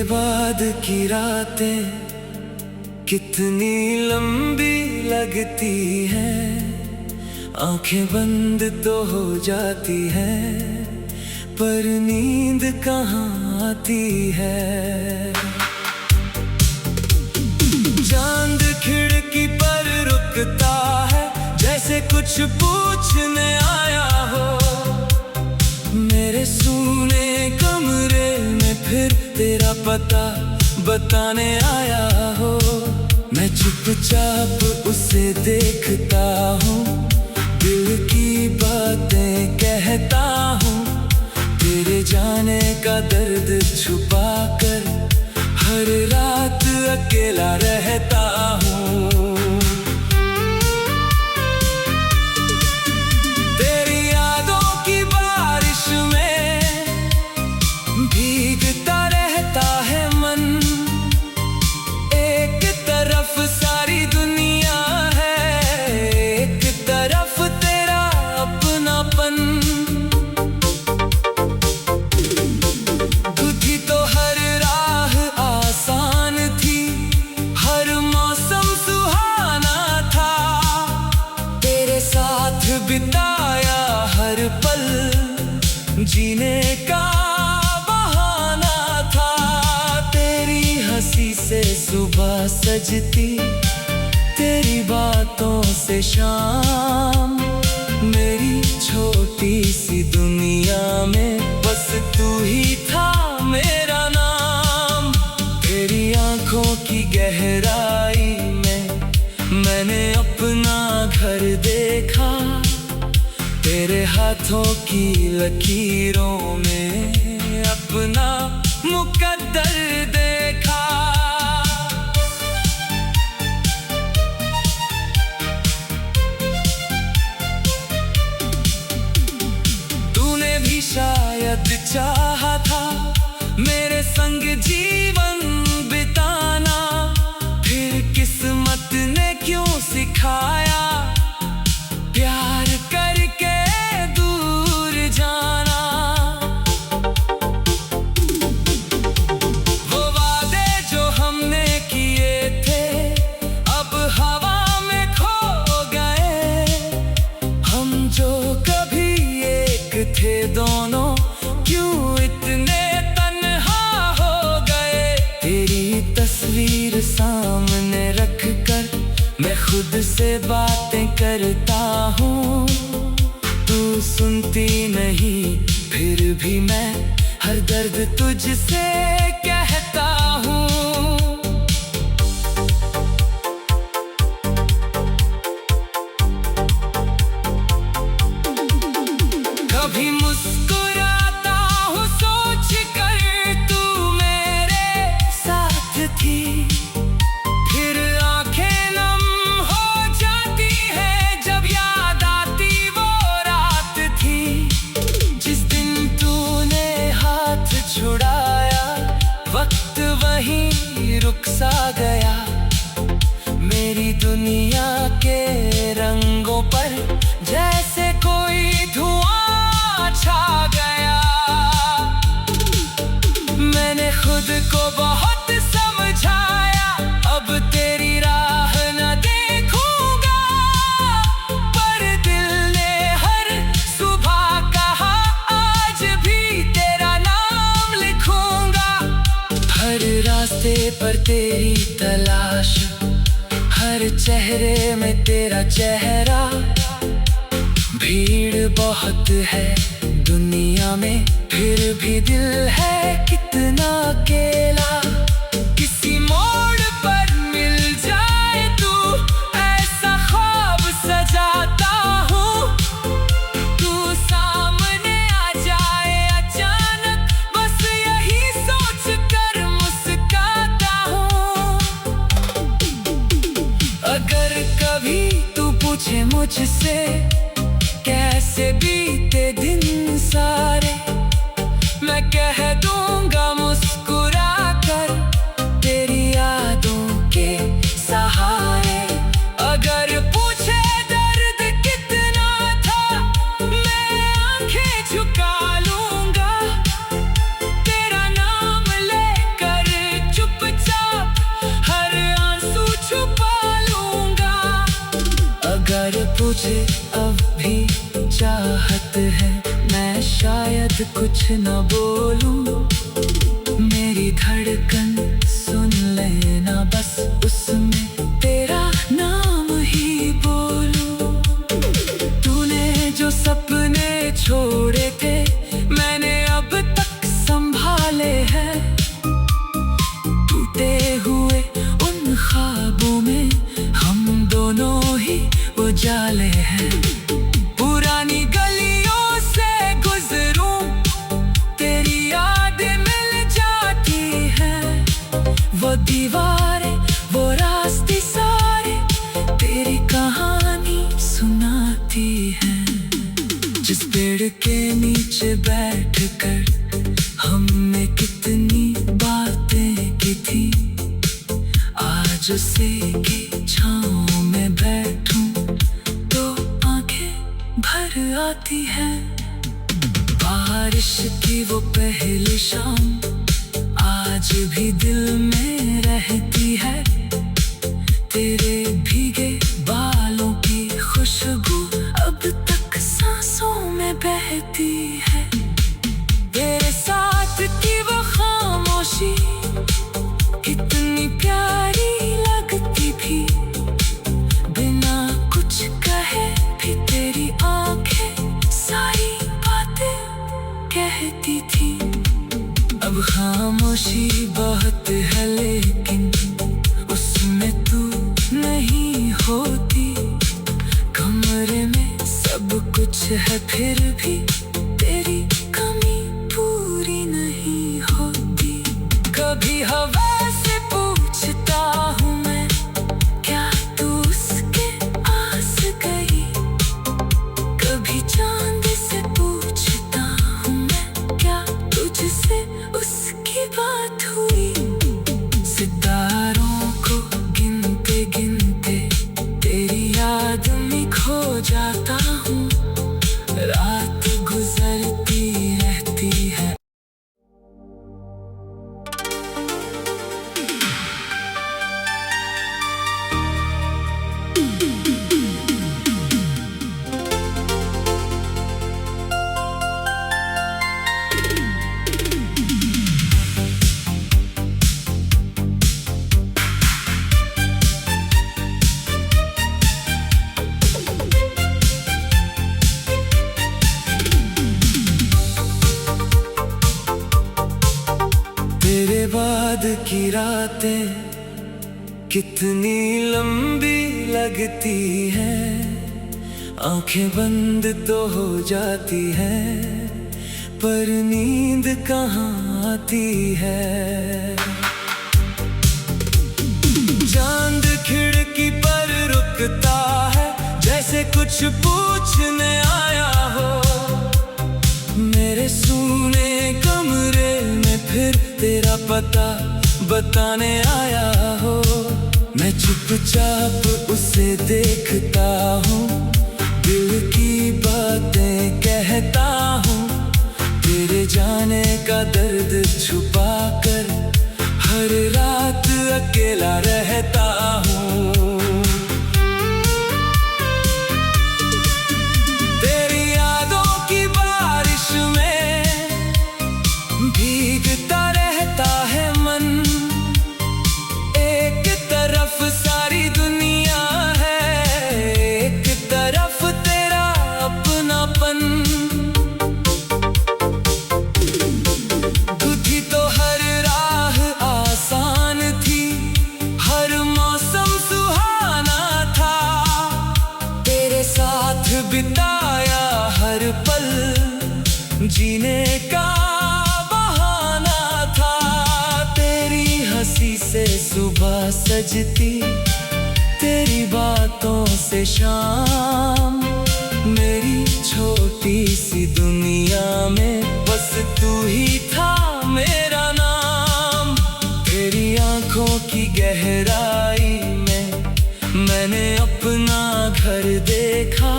बाद की रातें कितनी लंबी लगती हैं, आंखें बंद तो हो जाती हैं पर नींद कहाँ आती है। चांद खिड़की पर रुकता है जैसे कुछ पूछने आया हो, मेरे सूने कमरे में फिर तेरा पता बताने आया हो। मैं चुपचाप उसे देखता हूँ, दिल की बातें कहता हूँ, तेरे जाने का दर्द छुपा कर हर रात अकेला रहता हूँ। तेरी यादों की बारिश में भीगता रहता है मन, एक तरफ सारी दुनिया है, एक तरफ तेरा अपनापन। थी तो हर राह आसान थी, हर मौसम सुहाना था, तेरे साथ बिताया हर पल जीने का बहाना था। तेरी हंसी से सुबह सजती, तेरी बातों से शाम, मेरी छोटी सी दुनिया में बस तू ही था मेरा नाम। तेरी आंखों की गहराई में मैंने अपना घर देखा, तेरे हाथों की लकीरों में अपना मुकद्दर देखा। तूने भी शायद चाहा था मेरे संग जीवन बिताना, फिर किस्मत ने क्यों सिखाया प्यार करके दूर जाना। वो वादे जो हमने किए थे अब हवा में खो गए, हम जो कभी एक थे दोनों क्यों इतने तन्हा हो गए। तेरी तस्वीर सामने रख कर मैं खुद से बातें करता हूँ, तू सुनती नहीं फिर भी मैं हर दर्द तुझसे कहता हूँ। कभी मुस्कुराता हूँ सोच कर तू मेरे साथ थी, फिर आंखें नम हो जाती है जब याद आती वो रात थी। जिस दिन तूने हाथ छुड़ाया वक्त वहीं रुक सा गया, मेरी दुनिया के रंगों पर जैसे कोई धुआं छा गया। मैंने खुद को बहुत समझाया अब तेरी राह न देखूंगा, पर दिल ने हर सुबह कहा आज भी तेरा नाम लिखूंगा। हर रास्ते पर तेरी तलाश, हर चेहरे में तेरा चेहरा, भीड़ बहुत है दुनिया में फिर भी दिल है कितना अकेला। किसी मोड़ पर मिल जाए तू ऐसा ख्वाब सजाता हूँ, तू सामने आ जाए अचानक बस यही सोच कर मुस्कुराता हूँ। अगर कभी तू पूछे मुझसे कैसे बीते दिन सारे, मैं कह दूंगा मुस्कुरा कर तेरी यादों के सहारे। अगर पूछे दर्द कितना था मैं आंखें झुका लूंगा, तेरा नाम लेकर तुझे अब भी चाहत है, मैं शायद कुछ न बोलूं, मेरी धड़कन सुन लेना बस, उसमें तेरा नाम ही बोलूं। तूने जो सपने छोड़े थे मैंने अब तक संभाले हैं, टूटे हुए उन ख्वाबों में हम दोनों ही उजाले हैं। पुरानी गलियों से गुजरूं, तेरी यादें मिल जाती हैं, वो दीवारें वो रास्ते सारे तेरी कहानी सुनाती हैं। जिस पेड़ के नीचे बैठकर हमने कितनी बातें की थी, आज उसी की छाँव में बैठूं तो आंखें भर आती हैं। बारिश की वो पहली शाम आज भी दिल में रहती है, तेरे भीगे बालों की खुशबू अब तक सांसों में बहती है। तेरे साथ की वो खामोशी कितनी प्यारी लगती थी, बिना कुछ कहे भी तेरी आंखें सारी बातें कहती थी। अब खामोशी बहुत है लेकिन उसमें तू नहीं होती, कमरे में सब कुछ है फिर भी तेरी कमी पूरी नहीं होती। कभी हवा से पूछता हूँ मैं, क्या तू उसके आस गई, कभी चांद से पूछता हूँ मैं, क्या तुझसे उसकी बात हुई। सितारों को गिनते गिनते तेरी याद में खो जाता हूँ, रात गुजरती रहती है। तेरे बाद की रातें कितनी लंबी लगती हैं, आंखें बंद तो हो जाती हैं पर नींद कहाँ आती है। चांद खिड़की पर रुकता है जैसे कुछ पूछने आया हो, मेरे सूने कमरे में फिर तेरा पता बताने आया हो। मैं चुपचाप उसे देखता हूँ, दिल की बातें कहता हूँ, तेरे जाने का दर्द छुपा कर हर रात अकेला रहता हूँ। तेरी यादों की बारिश में भीगता रहता है मन, एक तरफ सारी दुनिया है, एक तरफ तेरा अपनापन। तू थी तो हर राह आसान थी, हर मौसम सुहाना था, तेरे साथ बिताया हर पल जीने का बहाना था। तेरी हंसी से सुबह सजती, तेरी बातों से शाम, मेरी छोटी सी दुनिया में बस तू ही था मेरा नाम। तेरी आंखों की गहराई में मैंने अपना घर देखा,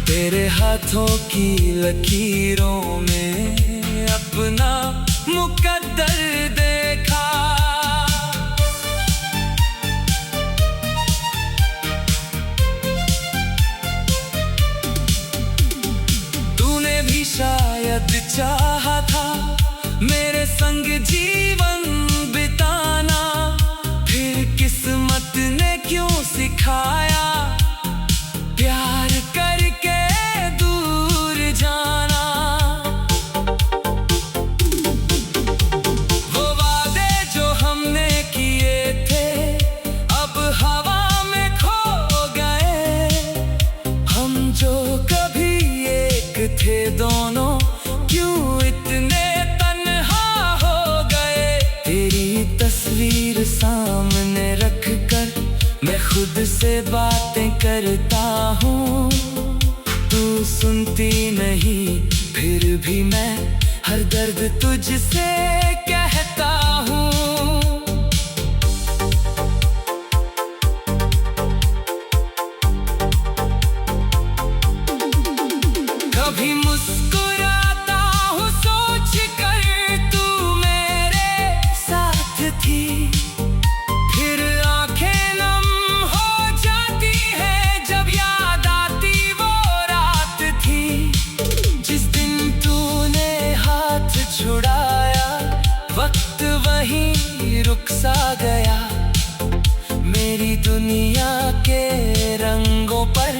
तेरे हाथों की लकीरों में अपना मुकद्दर देखा। भी मैं हर दर्द तुझसे कहता हूँ। कभी मुस्कुराता हूँ सोच कर तू मेरे साथ थी, फिर आंखें नम हो जाती है जब याद आती वो रात थी। जिस दिन तूने हाथ छुड़ाया वक्त वहीं रुक सा गया, मेरी दुनिया के रंगों पर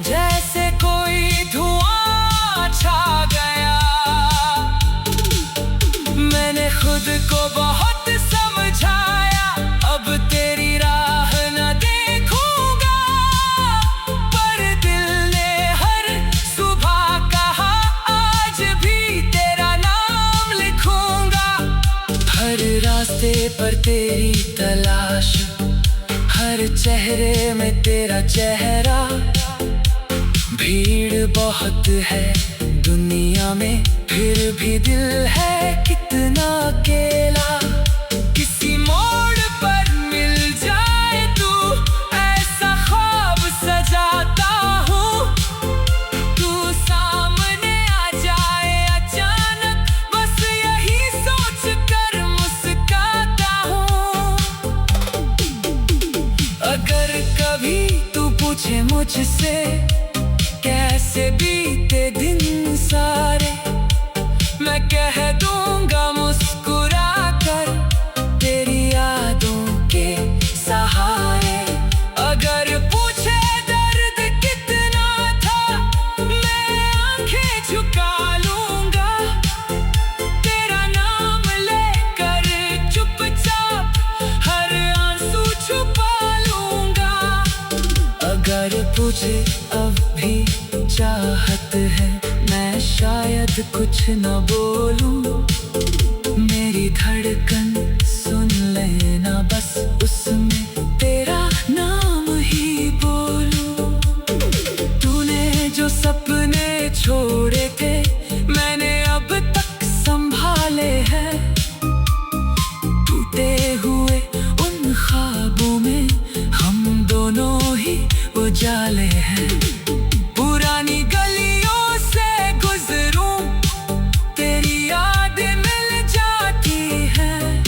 जैसे कोई धुआं छा गया। मैंने खुद को बहुत समझाया, अब तेरी राह न देखूंगा, पर दिल ने हर सुबह कहा आज भी तेरा नाम लिखूंगा। हर रास्ते पर तेरी तलाश, हर चेहरे में तेरा चेहरा। भीड़ बहुत है दुनिया में, फिर भी दिल है कितना अकेला। किसी मोड़ पर मिल जाए तू, ऐसा ख्वाब सजाता हूँ। तू सामने आ जाए अचानक, बस यही सोच कर मुस्कुराता हूँ। अगर कभी तू पूछे मुझसे कैसे बीते दिन सारे, मैं कह दूंगा मुस्कुरा कर तेरी यादों के सहारे। अगर पूछे दर्द कितना था, मैं आंखें झुका लूंगा, तेरा नाम लेकर चुपचाप हर आंसू छुपा लूंगा। अगर तुझे अब भी चाहत है, मैं शायद कुछ न बोलूं, मेरी धड़कन सुन लेना, बस उसमें तेरा नाम ही बोलूं। तूने जो सपने छोड़े थे मैंने अब तक संभाले हैं, टूटे हुए उन ख्वाबों में हम दोनों ही उजाले हैं। पुरानी गलियों से गुजरूं, तेरी यादें मिल जाती हैं,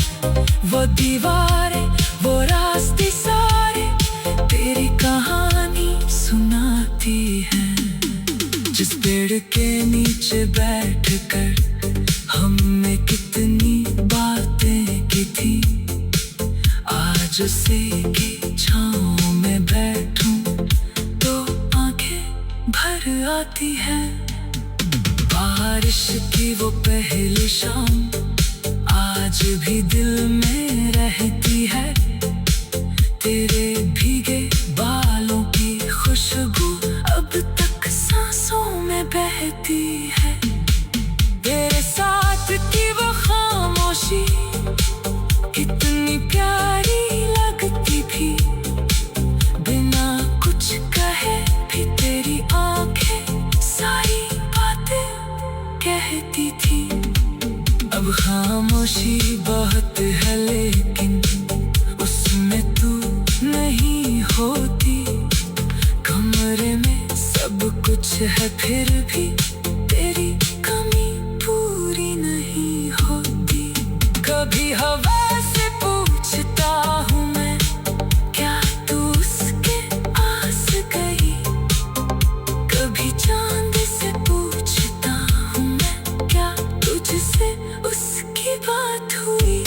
वो दीवारें वो रास्ते सारे तेरी कहानी सुनाती हैं। जिस पेड़ के नीचे बैठकर हमने कितनी बातें की थी, आज उसी की छाँव में बैठूं तो आंखें भर आती है। बारिश की वो पहली शाम आज भी दिल में रहती है, तेरे भीगे बालों की खुशबू अब तक सांसों में बहती है। तेरे साथ की वो खामोशी कितनी प्यारी लगती थी, बिना कुछ कहे भी तेरी आंखें सारी बातें कहती थी। अब खामोशी बहुत है लेकिन उसमें तू नहीं होती, कमरे में सब कुछ है फिर भी तेरी कमी पूरी नहीं होती। कभी हवा से पूछता हूँ मैं, क्या तू उसके आस गई, कभी चांद से पूछता हूँ मैं, क्या तुझसे उसकी बात हुई।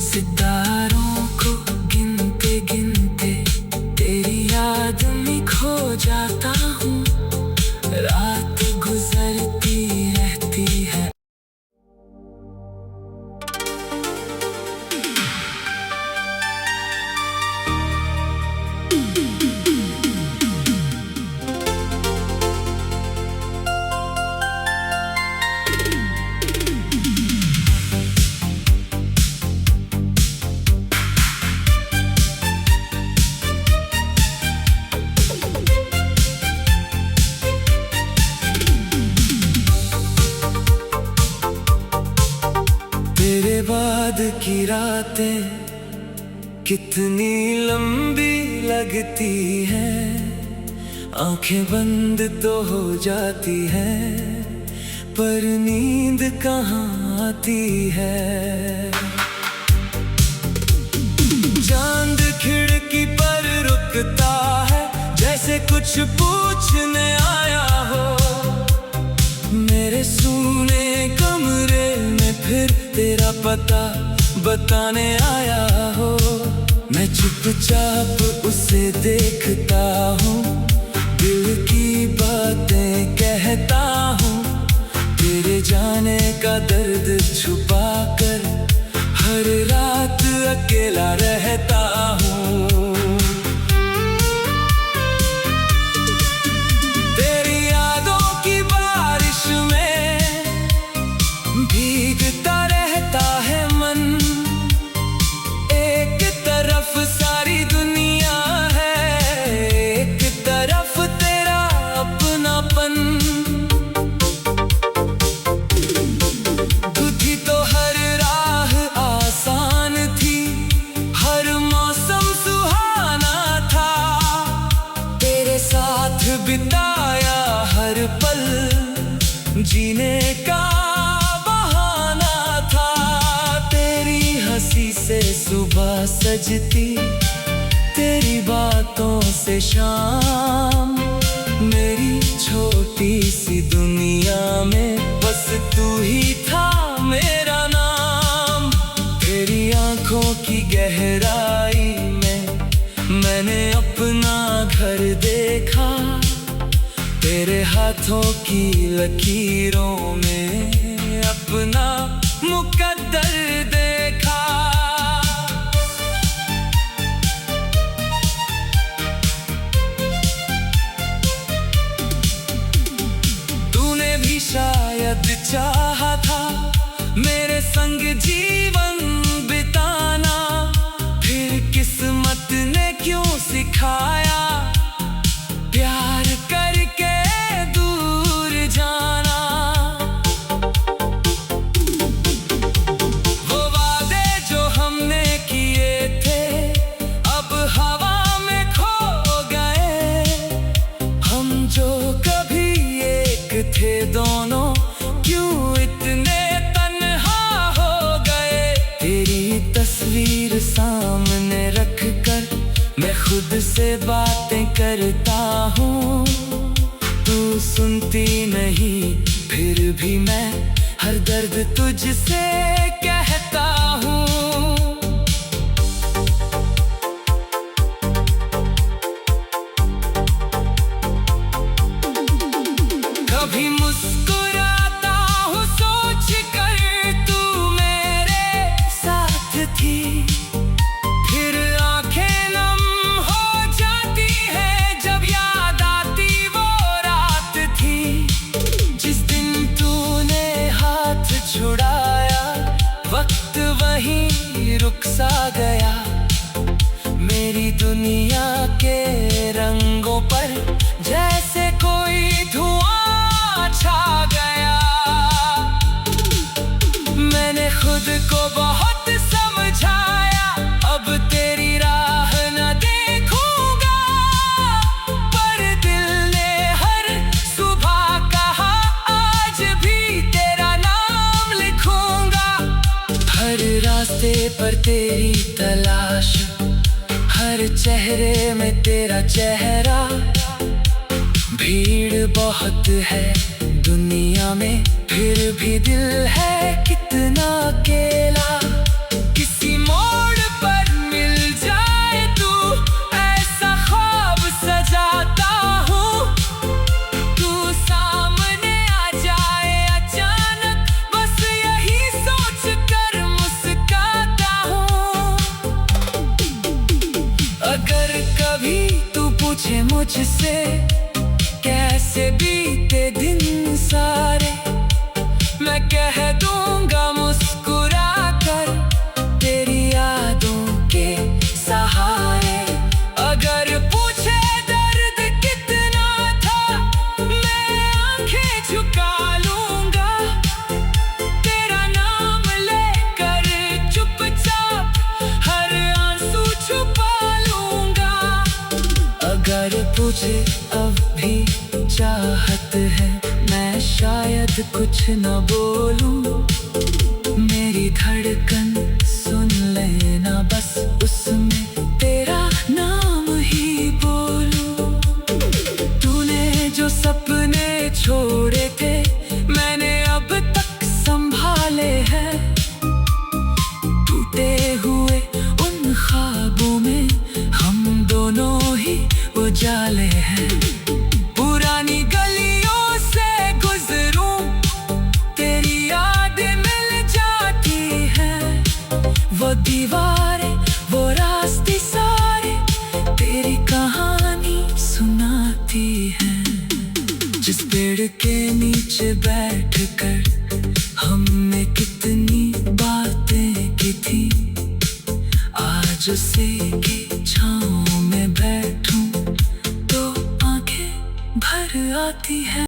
सितारों को गिनते गिनते तेरी याद में खो जाता हूँ, रात गुजरती रहती है। बाद की रातें कितनी लंबी लगती हैं, आंखें बंद तो हो जाती हैं पर नींद कहाँ आती है। चांद खिड़की पर रुकता है जैसे कुछ पूछने आया हो, मेरे सूने कमरे में फिर तेरा पता बताने आया हो। मैं चुपचाप उसे देखता हूँ, दिल की बातें कहता हूँ, तेरे जाने का दर्द छुपा कर हर रात अकेला रहता हूँ। तेरी यादों की बारिश में भीगता रहता है मन, एक तरफ सारी दुनिया है, एक तरफ तेरा अपनापन। तू थी तो हर राह आसान थी, हर मौसम सुहाना था, तेरे साथ बिताया हर पल जीने का बहाना था। तेरी हंसी से सुबह सजती, तेरी बातों से शाम, मेरी छोटी सी दुनिया में बस तू ही था मेरा नाम। तेरी आंखों की गहराई में मैंने अपना घर देखा, तेरे हाथों की लकीरों में अपना मुकद्दर देखा। तूने भी शायद चाहा था मेरे संग जीवन बिताना, फिर किस्मत ने क्यों सिखाया प्यार करके दूर जाना। वो वादे जो हमने किए थे अब हवा में खो गए, हम जो कभी एक थे दोनों क्यों इतने तन्हा हो गए। तेरी तस्वीर सामने रख कर मैं खुद से बातें करता हूँ, तू सुनती नहीं फिर भी मैं हर दर्द तुझसे कहता हूँ। कभी मुस्कुराता हूँ सोच कर तू मेरे साथ थी, फिर आंखें नम हो जाती है जब याद आती वो रात थी, जिस दिन तूने हाथ छुड़ाया वक्त वहीं रुक सा गया। मेरी दुनिया के रंगों पर जैसे कोई धुआं छा गया। मैंने खुद को बहुत समझाया, अब तेरी राह न देखूंगा, पर दिल ने हर सुबह कहा आज भी तेरा नाम लिखूंगा। हर रास्ते पर तेरी तलाश, हर चेहरे में तेरा चेहरा, भीड़ बहुत है दुनिया में फिर भी दिल है कितना अकेला। किसी मोड़ पर मिल जाए तू ऐसा ख्वाब सजाता हूँ, तू सामने आ जाए अचानक बस यही सोच कर मुस्कुराता हूँ। अगर कभी तू पूछे मुझसे कैसे बीते दिन सारे, मैं कह दूंगा मुस्कुरा कर तेरी यादों के सहारे। अगर पूछे दर्द कितना था मैं आंखें झुका लूंगा, तेरा नाम लेकर तुझे अब भी चाहत है, मैं शायद कुछ न बोलूं। मेरी धड़कन सुन लेना, बस उसमें तेरा नाम ही बोलूं। तूने जो सपने छोड़े थे, मैंने अब तक संभाले हैं। टूटे हुए उन ख्वाबों में हम दोनों ही उजाले हैं। पुरानी गलियों से गुजरूं, तेरी यादें मिल जाती हैं। वो दीवारें, वो रास्ते सारे तेरी कहानी सुनाती हैं। जिस पेड़ के नीचे बैठकर हमने कितनी बातें की थी, आज उसी की छाँव में बैठूं तो आंखें भर आती है।